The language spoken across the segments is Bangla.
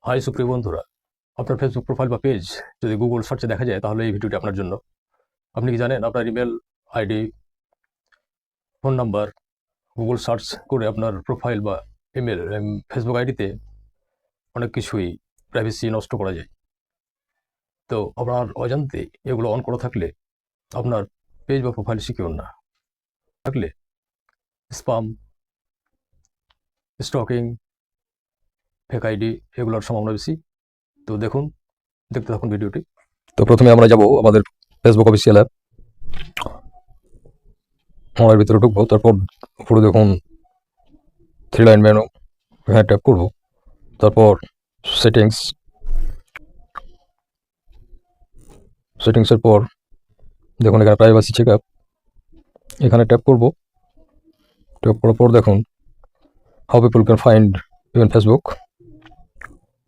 হাই সুপ্রিয় বন্ধুরা, আপনার ফেসবুক প্রোফাইল বা পেজ যদি গুগল সার্চে দেখা যায় তাহলে এই ভিডিওটি আপনার জন্য। আপনি কি জানেন আপনার email ID, phone number Google search করে আপনার প্রোফাইল বা ইমেল ফেসবুক আইডিতে অনেক কিছুই প্রাইভেসি নষ্ট করা যায়। তো আপনার অজান্তে এগুলো অন করা থাকলে আপনার পেজ বা প্রোফাইল সিকিউর না থাকলে স্পাম, স্টকিং, ফেক আইডি এগুলোর সম্ভাবনা বেশি। তো দেখতে থাকুন ভিডিওটি। তো প্রথমে আমরা যাব আমাদের ফেসবুক অফিসিয়াল অ্যাপ, আমার ভিতরে ঢুকবো। তারপর উপরে দেখুন 3 লাইন মেনু, এখানে ট্যাপ করবো। তারপর সেটিংসের পর দেখুন এখানে প্রাইভেসি চেক আপ, এখানে ট্যাপ করবো। ট্যাপ করার পর দেখুন how people can find even Facebook,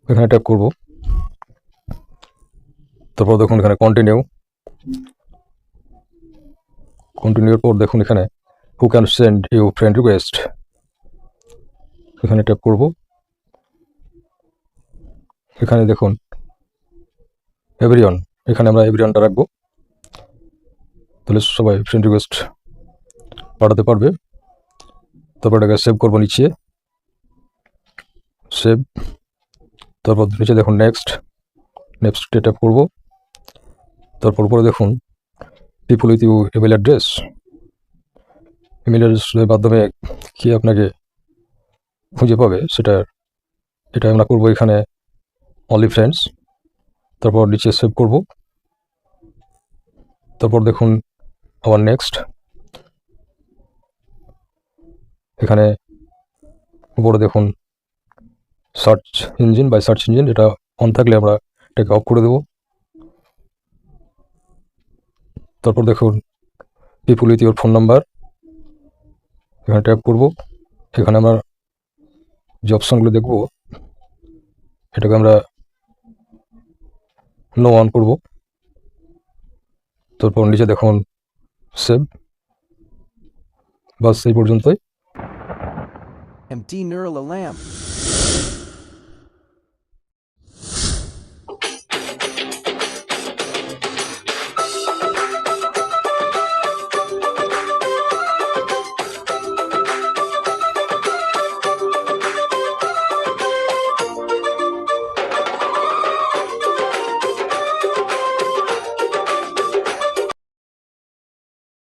এখানে ট্যাপ করবো। তারপর দেখুন এখানে কন্টিনিউর পর দেখুন এখানে who can send you friend request, এখানে ট্যাপ করব। এখানে দেখুন এভরিওয়ান, এখানে আমরা এভরিওয়ানটা রাখবো, তাহলে সবাই ফ্রেন্ড রিকোয়েস্ট পাঠাতে পারবে। তারপর এটাকে সেভ করবো, নিচে সেভ। তারপর নিচে দেখুন নেক্সটে ট্যাপ করবো। তারপর উপরে দেখুন people with you email address, email অ্যাড্রেসের মাধ্যমে কি আপনাকে খুঁজে পাবে এটা আমরা করবো এখানে অনলি ফ্রেন্ডস। তারপর নিচে সেভ করব। তারপর দেখুন আবার নেক্সট, এখানে উপরে দেখুন সার্চ ইঞ্জিন, এটা অন থাকলে আমরা এটাকে অফ করে দেব। তারপর দেখুন people with your phone number, এখানে ট্যাপ করব। এখানে আমরা যে অপশানগুলো দেখব এটাকে আমরা নো অন করব। তারপর নিচে দেখুন সেভ। বাস এই পর্যন্তই। MD Neural Lamp.